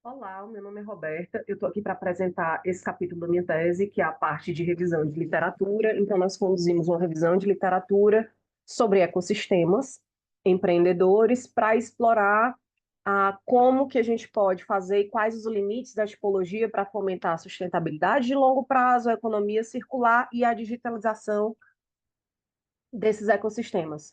Olá, o meu nome é Roberta. Eu estou aqui para apresentar esse capítulo da minha tese, que é a parte de revisão de literatura. Então, nós conduzimos uma revisão de literatura sobre ecossistemas empreendedores para explorar como que a gente pode fazer e quais os limites da tipologia para fomentar a sustentabilidade de longo prazo, a economia circular e a digitalização desses ecossistemas.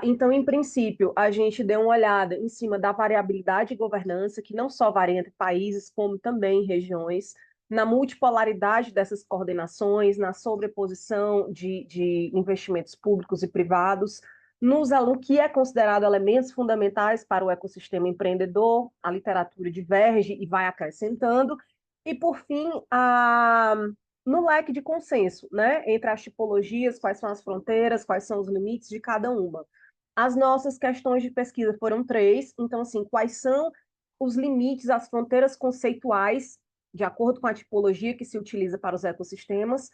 Então, em princípio, a gente deu uma olhada em cima da variabilidade de governança, que não só varia entre países, como também em regiões, na multipolaridade dessas coordenações, na sobreposição de investimentos públicos e privados, no que é considerado elementos fundamentais para o ecossistema empreendedor, a literatura diverge e vai acrescentando, e, por fim, no leque de consenso, né, entre as tipologias, quais são as fronteiras, quais são os limites de cada uma. As nossas questões de pesquisa foram três, então, assim, quais são os limites, as fronteiras conceituais, de acordo com a tipologia que se utiliza para os ecossistemas,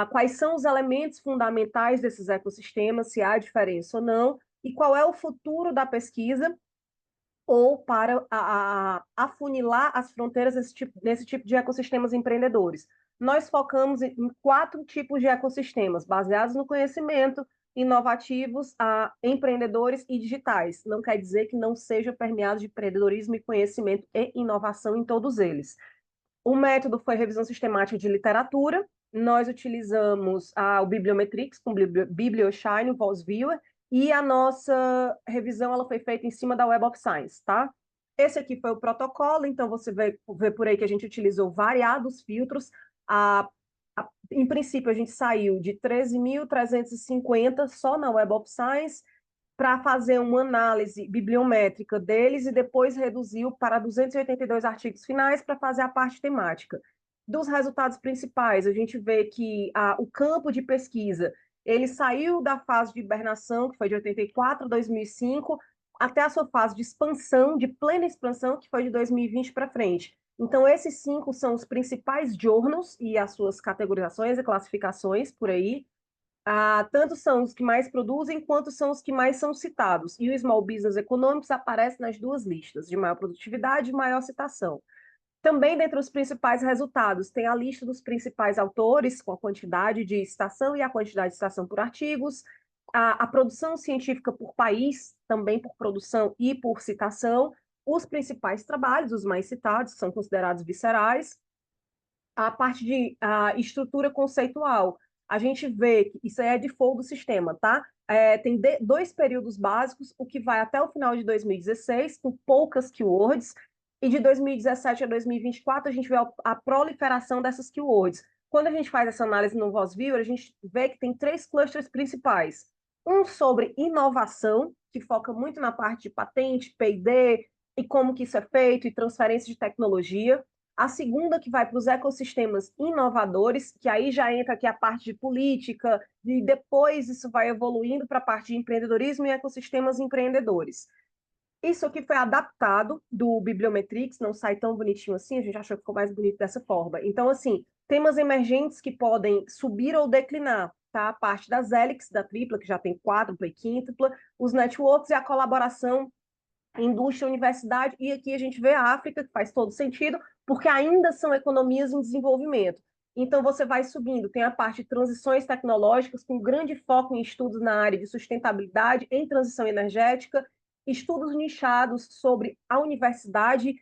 quais são os elementos fundamentais desses ecossistemas, se há diferença ou não, e qual é o futuro da pesquisa ou para afunilar as fronteiras nesse tipo de ecossistemas empreendedores. Nós focamos em quatro tipos de ecossistemas, baseados no conhecimento, inovativos, empreendedores e digitais. Não quer dizer que não sejam permeados de empreendedorismo e conhecimento e inovação em todos eles. O método foi revisão sistemática de literatura. Nós utilizamos o Bibliometrix com BiblioShine, o VozViewer, e a nossa revisão ela foi feita em cima da Web of Science, tá? Esse aqui foi o protocolo, então você vê por aí que a gente utilizou variados filtros. Em princípio, a gente saiu de 13.350 só na Web of Science, para fazer uma análise bibliométrica deles e depois reduziu para 282 artigos finais para fazer a parte temática. Dos resultados principais, a gente vê que o campo de pesquisa ele saiu da fase de hibernação, que foi de 84 a 2005, até a sua fase de expansão, de plena expansão, que foi de 2020 para frente. Então, esses cinco são os principais journals e as suas categorizações e classificações por aí. Tanto são os que mais produzem, quanto são os que mais são citados. E o Small Business Economics aparece nas duas listas, de maior produtividade e maior citação. Também, dentre os principais resultados, tem a lista dos principais autores, com a quantidade de citação e a quantidade de citação por artigos, a produção científica por país, também por produção e por citação, os principais trabalhos, os mais citados, são considerados viscerais, a parte de estrutura conceitual. A gente vê que isso aí é default do sistema, tá? Tem dois períodos básicos, o que vai até o final de 2016, com poucas keywords, e de 2017 a 2024 a gente vê a proliferação dessas keywords. Quando a gente faz essa análise no VozViewer, a gente vê que tem três clusters principais. Um sobre inovação, que foca muito na parte de patente, P&D, e como que isso é feito, e transferência de tecnologia. A segunda que vai para os ecossistemas inovadores, que aí já entra aqui a parte de política, e depois isso vai evoluindo para a parte de empreendedorismo e ecossistemas empreendedores. Isso aqui foi adaptado do Bibliometrix, não sai tão bonitinho assim, a gente achou que ficou mais bonito dessa forma. Então, assim, temas emergentes que podem subir ou declinar, tá? A parte das hélices, da tripla, que já tem quádrupla e quíntupla, os networks e a colaboração indústria, universidade, e aqui a gente vê a África, que faz todo sentido, porque ainda são economias em desenvolvimento. Então, você vai subindo, tem a parte de transições tecnológicas, com grande foco em estudos na área de sustentabilidade, em transição energética, estudos nichados sobre a universidade,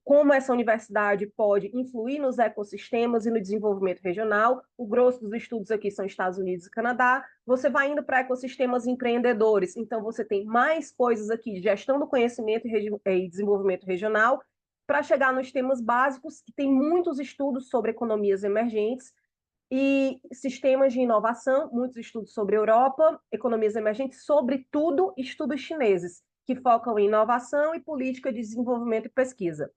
como essa universidade pode influir nos ecossistemas e no desenvolvimento regional. O grosso dos estudos aqui são Estados Unidos e Canadá. Você vai indo para ecossistemas empreendedores, então você tem mais coisas aqui de gestão do conhecimento e desenvolvimento regional, para chegar nos temas básicos, que tem muitos estudos sobre economias emergentes e sistemas de inovação, muitos estudos sobre Europa, economias emergentes, sobretudo estudos chineses, que focam em inovação e política de desenvolvimento e pesquisa.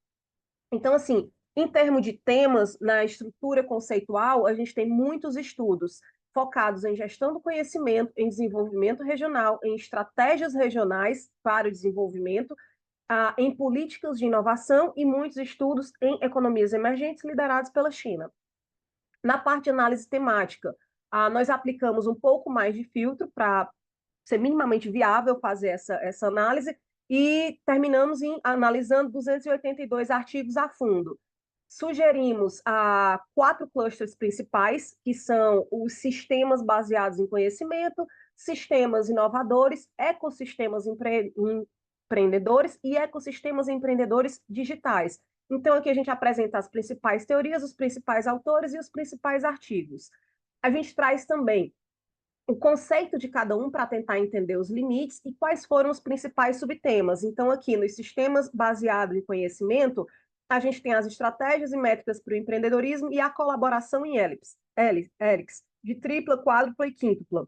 Então, assim, em termos de temas, na estrutura conceitual, a gente tem muitos estudos focados em gestão do conhecimento, em desenvolvimento regional, em estratégias regionais para o desenvolvimento, em políticas de inovação e muitos estudos em economias emergentes liderados pela China. Na parte de análise temática, nós aplicamos um pouco mais de filtro para ser minimamente viável fazer essa análise, e terminamos analisando 282 artigos a fundo. Sugerimos 4 clusters principais, que são os sistemas baseados em conhecimento, sistemas inovadores, ecossistemas empreendedores e ecossistemas empreendedores digitais. Então, aqui a gente apresenta as principais teorias, os principais autores e os principais artigos. A gente traz também o conceito de cada um para tentar entender os limites e quais foram os principais subtemas. Então, aqui nos sistemas baseados em conhecimento, a gente tem as estratégias e métricas para o empreendedorismo e a colaboração em hélices, de tripla, quádrupla e quíntupla.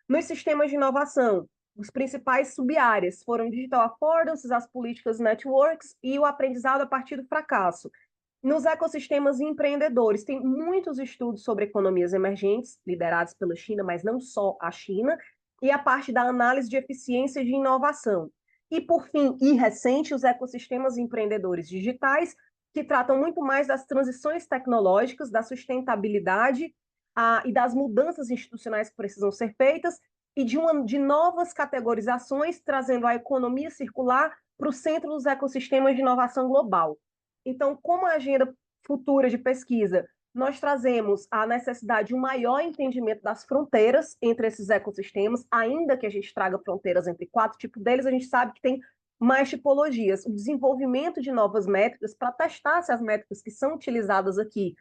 Nos sistemas de inovação, os principais sub-áreas foram digital affordances, as políticas networks e o aprendizado a partir do fracasso. Nos ecossistemas empreendedores, tem muitos estudos sobre economias emergentes, liderados pela China, mas não só a China, e a parte da análise de eficiência de inovação. E, por fim, e recente, os ecossistemas empreendedores digitais, que tratam muito mais das transições tecnológicas, da sustentabilidade e das mudanças institucionais que precisam ser feitas, e de novas categorizações, trazendo a economia circular para o centro dos ecossistemas de inovação global. Então, como a agenda futura de pesquisa, nós trazemos a necessidade de um maior entendimento das fronteiras entre esses ecossistemas, ainda que a gente traga fronteiras entre 4 tipos deles, a gente sabe que tem mais tipologias. O desenvolvimento de novas métricas para testar se as métricas que são utilizadas aqui,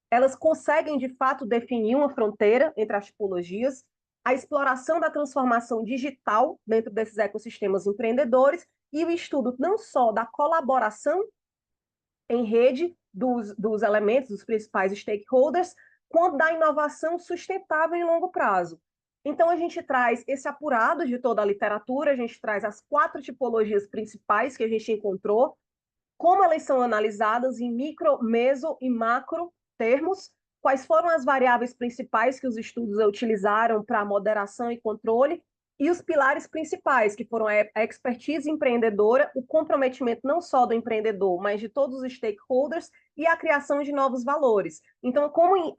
elas conseguem, de fato, definir uma fronteira entre as tipologias, a exploração da transformação digital dentro desses ecossistemas empreendedores e o estudo não só da colaboração em rede dos elementos, dos principais stakeholders, quanto da inovação sustentável em longo prazo. Então, a gente traz esse apurado de toda a literatura, a gente traz as 4 tipologias principais que a gente encontrou, como elas são analisadas em micro, meso e macro termos, quais foram as variáveis principais que os estudos utilizaram para moderação e controle, e os pilares principais, que foram a expertise empreendedora, o comprometimento não só do empreendedor, mas de todos os stakeholders e a criação de novos valores. Então, como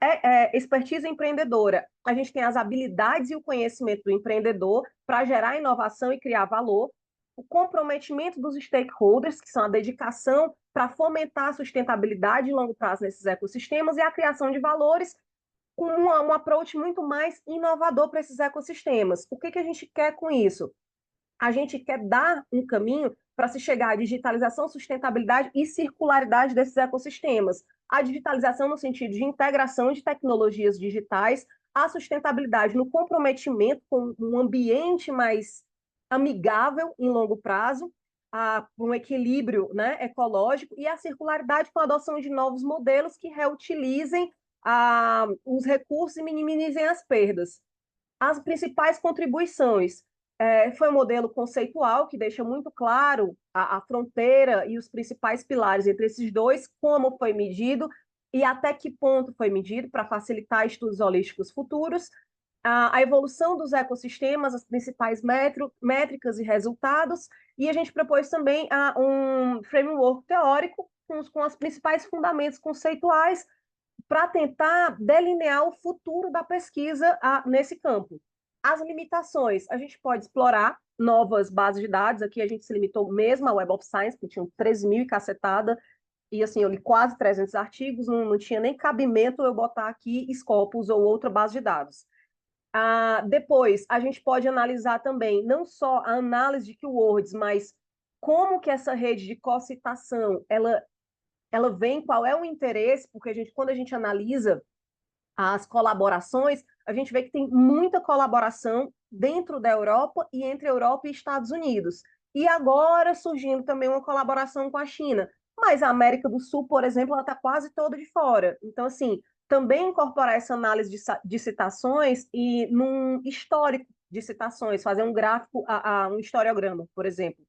expertise empreendedora, a gente tem as habilidades e o conhecimento do empreendedor para gerar inovação e criar valor, o comprometimento dos stakeholders, que são a dedicação para fomentar a sustentabilidade de longo prazo nesses ecossistemas, e a criação de valores com um approach muito mais inovador para esses ecossistemas. O que a gente quer com isso? A gente quer dar um caminho para se chegar à digitalização, sustentabilidade e circularidade desses ecossistemas. A digitalização no sentido de integração de tecnologias digitais, a sustentabilidade no comprometimento com um ambiente mais amigável em longo prazo, um equilíbrio, né, ecológico, e a circularidade com a adoção de novos modelos que reutilizem os recursos e minimizem as perdas. As principais contribuições foi um modelo conceitual que deixa muito claro a fronteira e os principais pilares entre esses dois, como foi medido e até que ponto foi medido para facilitar estudos holísticos futuros, a evolução dos ecossistemas, as principais métricas e resultados, e a gente propôs também um framework teórico com os principais fundamentos conceituais para tentar delinear o futuro da pesquisa nesse campo. As limitações, a gente pode explorar novas bases de dados, aqui a gente se limitou mesmo à Web of Science, que tinha 13.000 e cacetada, e assim, eu li quase 300 artigos, não tinha nem cabimento eu botar aqui Scopus ou outra base de dados. Depois, a gente pode analisar também, não só a análise de keywords, mas como que essa rede de cocitação, ela vem, qual é o interesse, porque quando a gente analisa as colaborações, a gente vê que tem muita colaboração dentro da Europa e entre Europa e Estados Unidos. E agora surgindo também uma colaboração com a China. Mas a América do Sul, por exemplo, ela está quase toda de fora. Então, assim, também incorporar essa análise de citações e num histórico de citações, fazer um gráfico, um historiograma, por exemplo.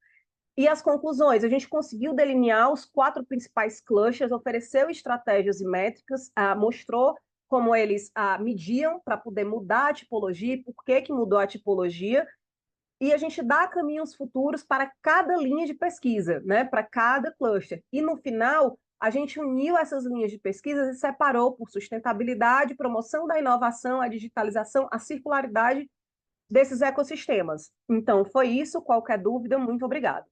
E as conclusões, a gente conseguiu delinear os 4 principais clusters, ofereceu estratégias e métricas, mostrou como eles mediam para poder mudar a tipologia, por que mudou a tipologia, e a gente dá caminhos futuros para cada linha de pesquisa, né, para cada cluster. E no final, a gente uniu essas linhas de pesquisa e separou por sustentabilidade, promoção da inovação, a digitalização, a circularidade desses ecossistemas. Então, foi isso. Qualquer dúvida, muito obrigada.